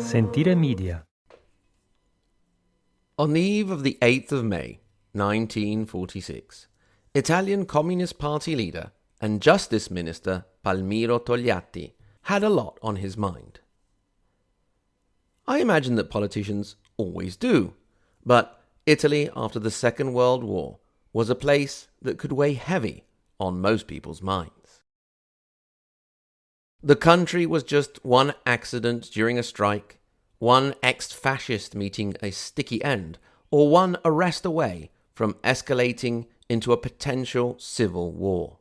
Sentire Media. On the eve of the 8th of May, 1946, Italian Communist Party leader and Justice Minister Palmiro Togliatti had a lot on his mind. I imagine that politicians always do, but Italy after the Second World War was a place that could weigh heavy on most people's minds. The country was just one accident during a strike, one ex-fascist meeting a sticky end, or one arrest away from escalating into a potential civil war.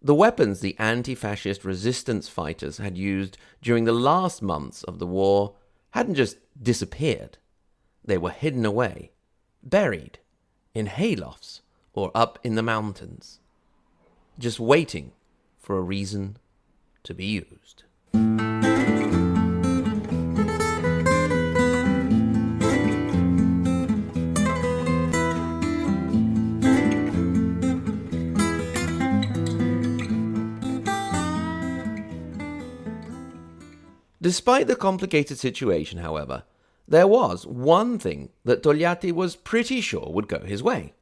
The weapons the anti-fascist resistance fighters had used during the last months of the war hadn't just disappeared. They were hidden away, buried, in haylofts or up in the mountains, just waiting for a reason to be used. Despite the complicated situation, however, there was one thing that Togliatti was pretty sure would go his way,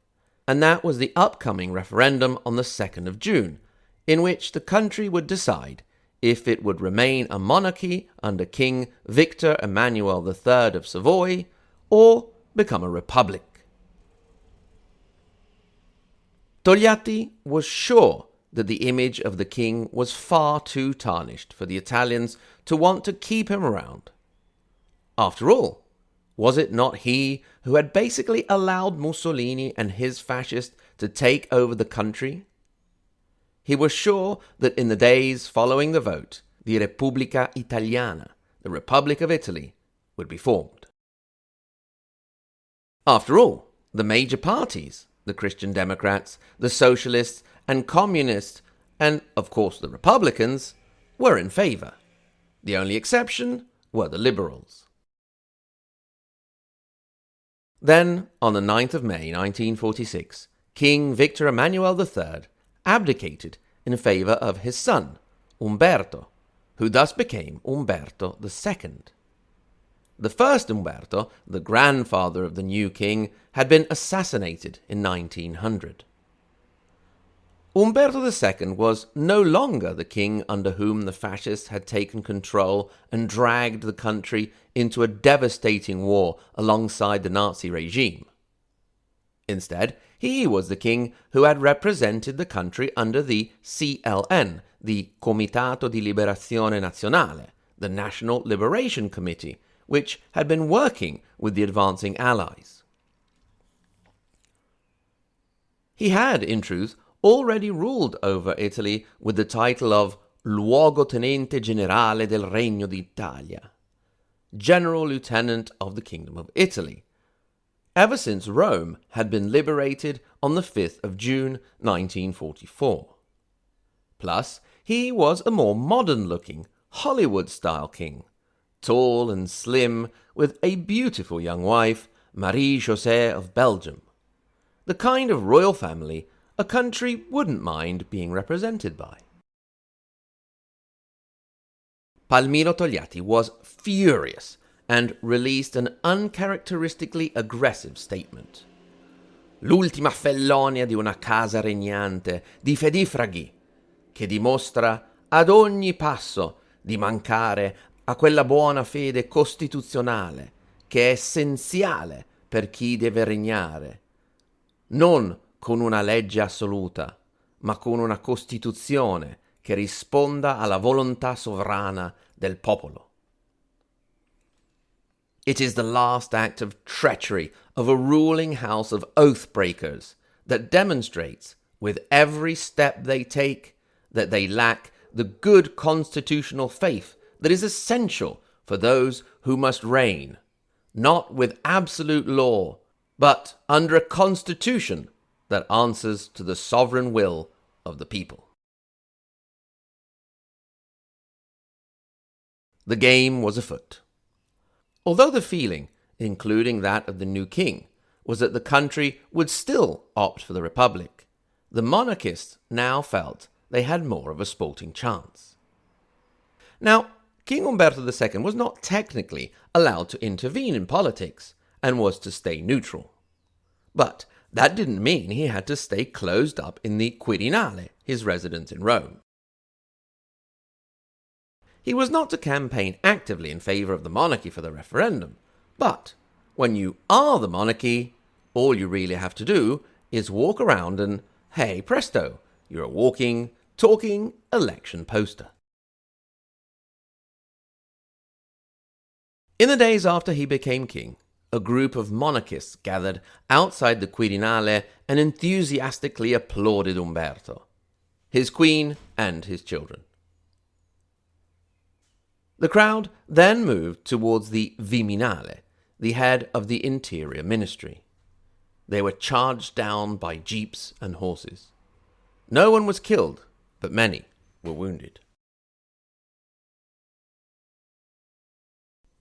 and that was the upcoming referendum on the 2nd of June, in which the country would decide if it would remain a monarchy under King Victor Emmanuel III of Savoy or become a republic. Togliatti was sure that the image of the king was far too tarnished for the Italians to want to keep him around. After all, was it not he who had basically allowed Mussolini and his fascists to take over the country? He was sure that in the days following the vote, the Repubblica Italiana, the Republic of Italy, would be formed. After all, the major parties, the Christian Democrats, the Socialists and Communists, and of course the Republicans, were in favour. The only exception were the Liberals. Then, on the 9th of May 1946, King Victor Emmanuel III abdicated in favour of his son, Umberto, who thus became Umberto II. The first Umberto, the grandfather of the new king, had been assassinated in 1900. Umberto II was no longer the king under whom the fascists had taken control and dragged the country into a devastating war alongside the Nazi regime. Instead, he was the king who had represented the country under the CLN, the Comitato di Liberazione Nazionale, the National Liberation Committee, which had been working with the advancing Allies. He had, in truth, already ruled over Italy with the title of Luogotenente Generale del Regno d'Italia, General Lieutenant of the Kingdom of Italy, ever since Rome had been liberated on the 5th of June 1944. Plus, he was a more modern-looking, Hollywood-style king, tall and slim, with a beautiful young wife, Marie-José of Belgium. The kind of royal family a country wouldn't mind being represented by. Palmiro Togliatti was furious and released an uncharacteristically aggressive statement. L'ultima fellonia di una casa regnante di fedifraghi, che dimostra ad ogni passo di mancare a quella buona fede costituzionale che è essenziale per chi deve regnare, non con una legge assoluta, ma con una Costituzione che risponda alla volontà sovrana del popolo. It is the last act of treachery of a ruling house of oath-breakers that demonstrates, with every step they take, that they lack the good constitutional faith that is essential for those who must reign, not with absolute law, but under a constitution that answers to the sovereign will of the people. The game was afoot. Although the feeling, including that of the new king, was that the country would still opt for the Republic, the monarchists now felt they had more of a sporting chance. Now, King Umberto II was not technically allowed to intervene in politics and was to stay neutral. But that didn't mean he had to stay closed up in the Quirinale, his residence in Rome. He was not to campaign actively in favour of the monarchy for the referendum, but when you are the monarchy, all you really have to do is walk around and, hey presto, you're a walking, talking election poster. In the days after he became king, a group of monarchists gathered outside the Quirinale and enthusiastically applauded Umberto, his queen and his children. The crowd then moved towards the Viminale, the head of the Interior Ministry. They were charged down by jeeps and horses. No one was killed, but many were wounded.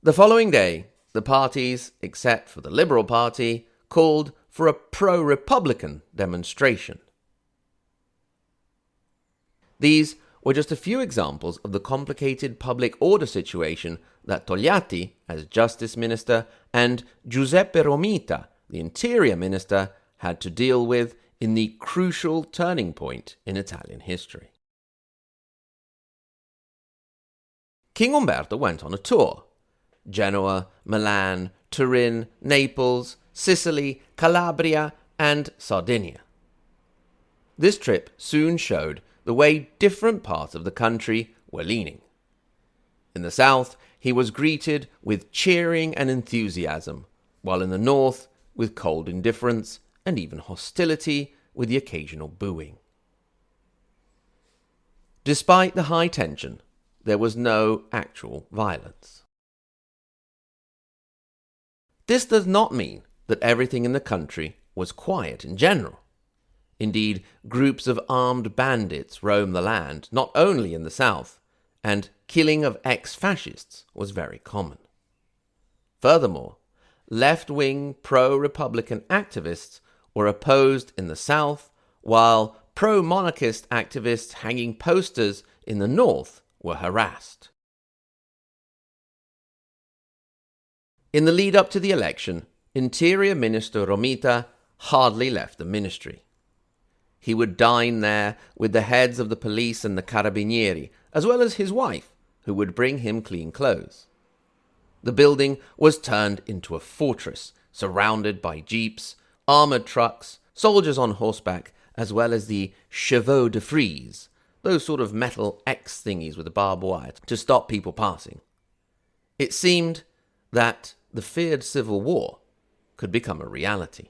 The following day, the parties, except for the Liberal Party, called for a pro-Republican demonstration. These were just a few examples of the complicated public order situation that Togliatti, as Justice Minister, and Giuseppe Romita, the Interior Minister, had to deal with in the crucial turning point in Italian history. King Umberto went on a tour. Genoa, Milan, Turin, Naples, Sicily, Calabria, and Sardinia. This trip soon showed the way different parts of the country were leaning. In the south, he was greeted with cheering and enthusiasm, while in the north, with cold indifference and even hostility, with the occasional booing. Despite the high tension, there was no actual violence. This does not mean that everything in the country was quiet in general. Indeed, groups of armed bandits roam the land, not only in the south, and killing of ex-fascists was very common. Furthermore, left-wing pro-republican activists were opposed in the south, while pro-monarchist activists hanging posters in the north were harassed. In the lead-up to the election, Interior Minister Romita hardly left the ministry. He would dine there with the heads of the police and the carabinieri, as well as his wife, who would bring him clean clothes. The building was turned into a fortress, surrounded by jeeps, armoured trucks, soldiers on horseback, as well as the chevaux de frise, those sort of metal X thingies with a barbed wire to stop people passing. It seemed that the feared civil war could become a reality.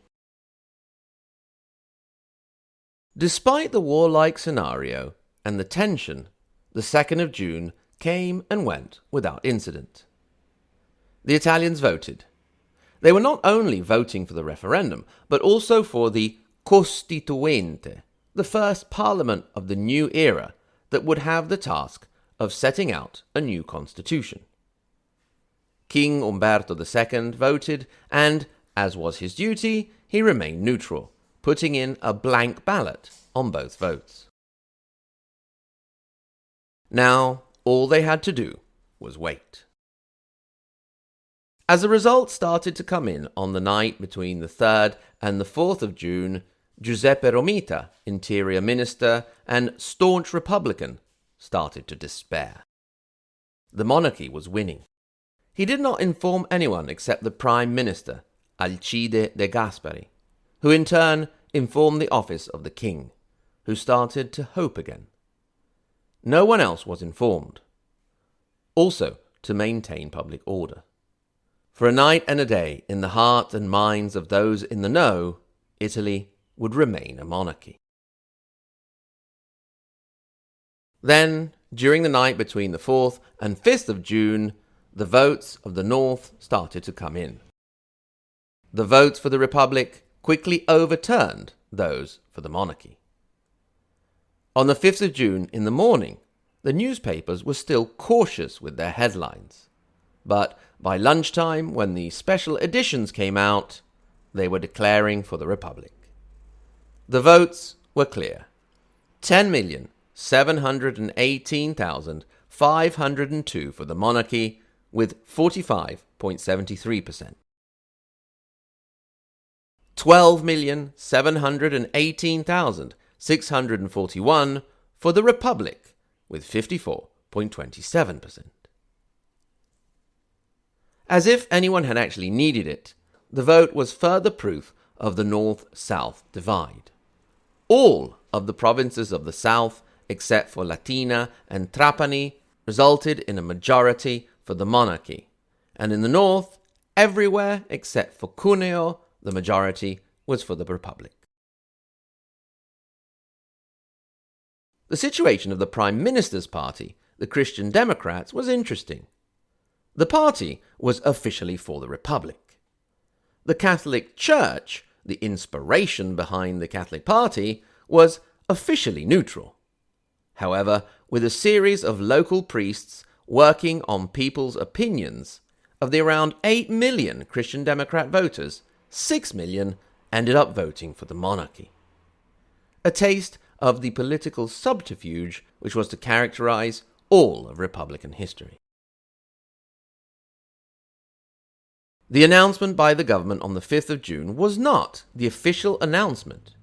Despite the warlike scenario and the tension, the 2nd of June came and went without incident. The Italians voted. They were not only voting for the referendum, but also for the Costituente, the first parliament of the new era that would have the task of setting out a new constitution. King Umberto II voted, and, as was his duty, he remained neutral, putting in a blank ballot on both votes. Now, all they had to do was wait. As the results started to come in on the night between the 3rd and the 4th of June, Giuseppe Romita, Interior Minister and staunch Republican, started to despair. The monarchy was winning. He did not inform anyone except the Prime Minister, Alcide de Gasperi, who in turn informed the office of the king, who started to hope again. No one else was informed. Also, to maintain public order. For a night and a day, in the heart and minds of those in the know, Italy would remain a monarchy. Then, during the night between the 4th and 5th of June, the votes of the North started to come in. The votes for the Republic quickly overturned those for the monarchy. On the 5th of June in the morning, the newspapers were still cautious with their headlines. But by lunchtime, when the special editions came out, they were declaring for the Republic. The votes were clear. 10,718,4 502 for the monarchy, with 45.73%. 12,718,641 for the republic, with 54.27%. As if anyone had actually needed it, the vote was further proof of the North-South divide. All of the provinces of the South, except for Latina and Trapani, resulted in a majority for the monarchy, and in the North, everywhere except for Cuneo, the majority was for the republic. The situation of the Prime Minister's party, the Christian Democrats, was interesting. The party was officially for the republic. The Catholic Church, the inspiration behind the Catholic Party, was officially neutral. However, with a series of local priests working on people's opinions, of the around 8 million Christian Democrat voters, 6 million ended up voting for the monarchy. A taste of the political subterfuge which was to characterize all of Republican history. The announcement by the government on the 5th of June was not the official announcement.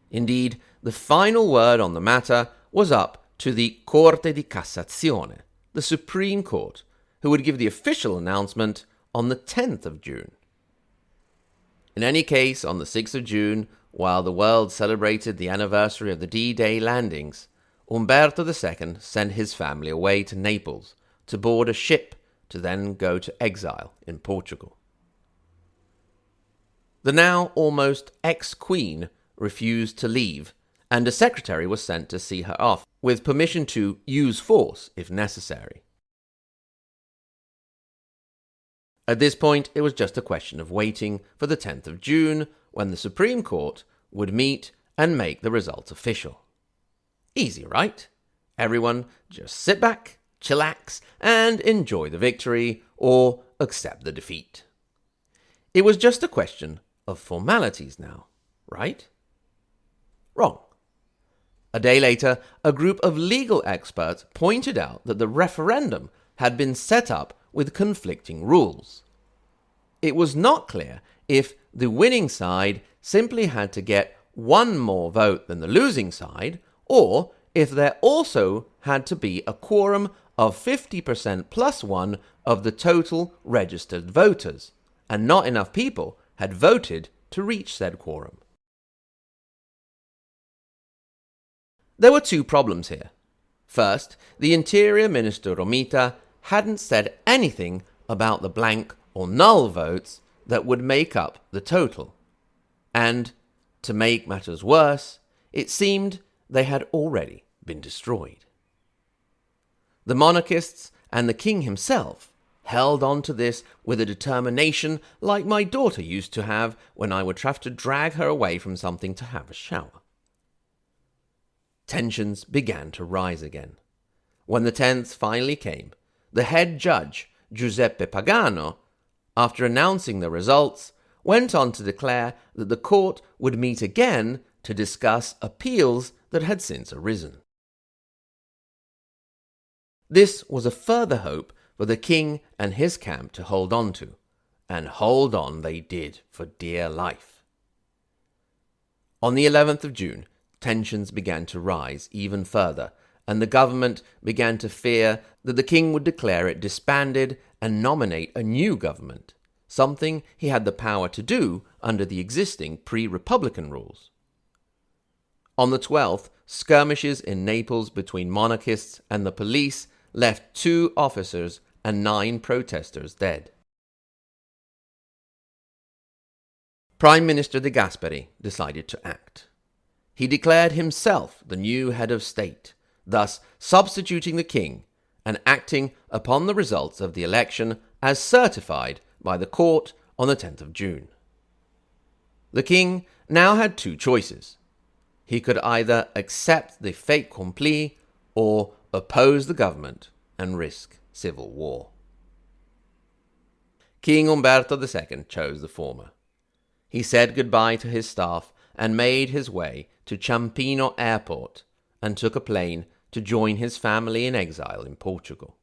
Indeed, the final word on the matter was up to the Corte di Cassazione, the Supreme Court, who would give the official announcement on the 10th of June. In any case, on the 6th of June, while the world celebrated the anniversary of the D-Day landings, Umberto II sent his family away to Naples to board a ship to then go to exile in Portugal. The now almost ex-queen refused to leave, and a secretary was sent to see her off, with permission to use force if necessary. At this point, it was just a question of waiting for the 10th of June, when the Supreme Court would meet and make the results official. Easy, right? Everyone just sit back, chillax, and enjoy the victory, or accept the defeat. It was just a question of formalities now, right? Wrong. A day later, a group of legal experts pointed out that the referendum had been set up with conflicting rules. It was not clear if the winning side simply had to get one more vote than the losing side, or if there also had to be a quorum of 50% plus one of the total registered voters, and not enough people had voted to reach said quorum. There were two problems here. First, the Interior Minister Romita hadn't said anything about the blank or null votes that would make up the total. And, to make matters worse, it seemed they had already been destroyed. The monarchists and the king himself held on to this with a determination like my daughter used to have when I would have to drag her away from something to have a shower. Tensions began to rise again. When the 10th finally came, the head judge, Giuseppe Pagano, after announcing the results, went on to declare that the court would meet again to discuss appeals that had since arisen. This was a further hope for the king and his camp to hold on to, and hold on they did for dear life. On the 11th of June, tensions began to rise even further, and the government began to fear that the king would declare it disbanded and nominate a new government, something he had the power to do under the existing pre-republican rules. On the 12th, skirmishes in Naples between monarchists and the police left 2 officers and 9 protesters dead. Prime Minister De Gasperi decided to act. He declared himself the new head of state, thus substituting the king and acting upon the results of the election as certified by the court on the 10th of June. The king now had 2 choices. He could either accept the fait accompli or oppose the government and risk civil war. King Umberto II chose the former. He said goodbye to his staff and made his way to Ciampino Airport and took a plane to join his family in exile in Portugal.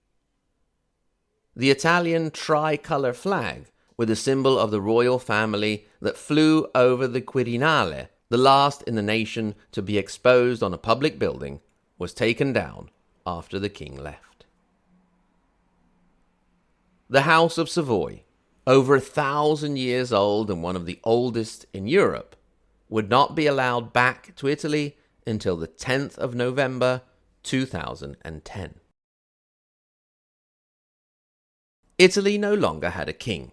The Italian tricolour flag, with the symbol of the royal family that flew over the Quirinale, the last in the nation to be exposed on a public building, was taken down after the king left. The House of Savoy, over 1,000 years old and one of the oldest in Europe, would not be allowed back to Italy until the 10th of November 2010. Italy no longer had a king.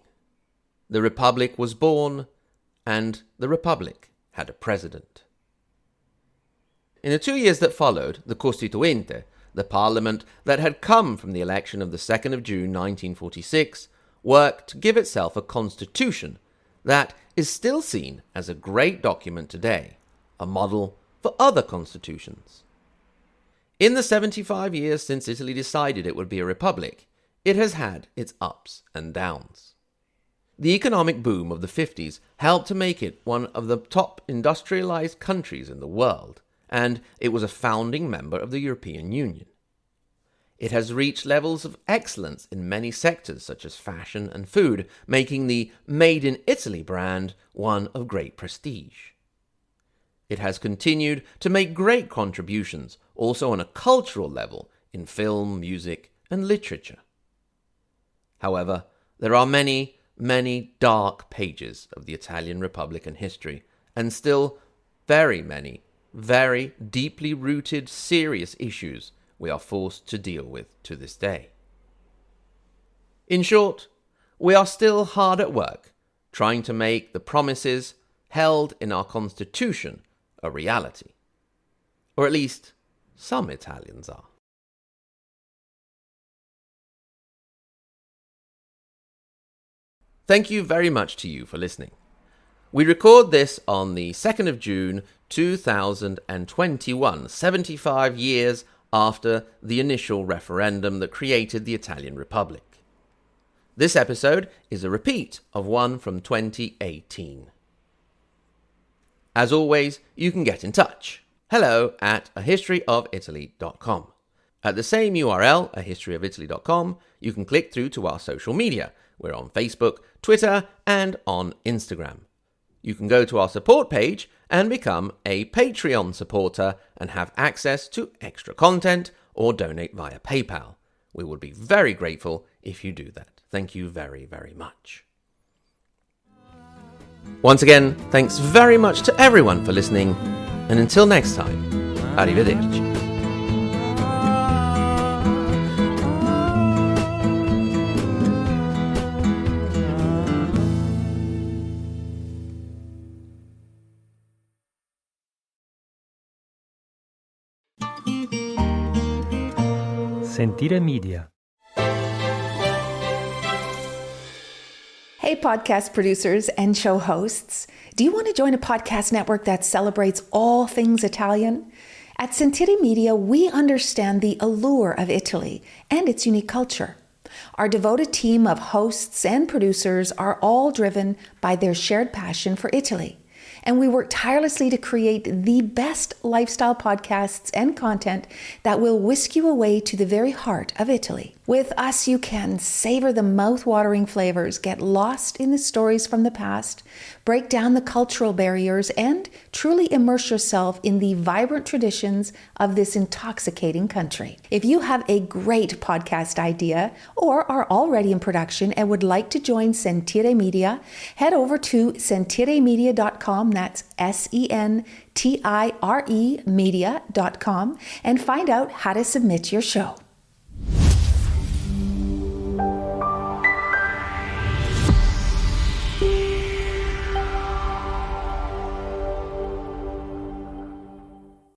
The Republic was born, and the Republic had a president. In the 2 years that followed, the Costituente, the parliament that had come from the election of the 2nd of June 1946, worked to give itself a constitution that is still seen as a great document today, a model for other constitutions. In the 75 years since Italy decided it would be a republic, it has had its ups and downs. The economic boom of the 50s helped to make it one of the top industrialized countries in the world, and it was a founding member of the European Union. It has reached levels of excellence in many sectors such as fashion and food, making the Made in Italy brand one of great prestige. It has continued to make great contributions also on a cultural level in film, music, and literature. However, there are many, many dark pages of the Italian Republican history, and still very many, very deeply rooted, serious issues we are forced to deal with to this day. In short, we are still hard at work trying to make the promises held in our Constitution a reality. Or at least some Italians are. Thank you very much to you for listening. We record this on the 2nd of June 2021, 75 years after the initial referendum that created the Italian Republic. This episode is a repeat of one from 2018. As always, you can get in touch. hello@ahistoryofitaly.com. At the same URL, ahistoryofitaly.com, you can click through to our social media. We're on Facebook, Twitter, and on Instagram. You can go to our support page and become a Patreon supporter and have access to extra content or donate via PayPal. We would be very grateful if you do that. Thank you very, very much. Once again, thanks very much to everyone for listening, and until next time, arrivederci. Sentire Media. Hey, podcast producers and show hosts. Do you want to join a podcast network that celebrates all things Italian? At Sentire Media, we understand the allure of Italy and its unique culture. Our devoted team of hosts and producers are all driven by their shared passion for Italy. And we work tirelessly to create the best lifestyle podcasts and content that will whisk you away to the very heart of Italy. With us, you can savor the mouth-watering flavors, get lost in the stories from the past, break down the cultural barriers, and truly immerse yourself in the vibrant traditions of this intoxicating country. If you have a great podcast idea or are already in production and would like to join Sentire Media, head over to sentiremedia.com, that's SENTIRE media.com, and find out how to submit your show.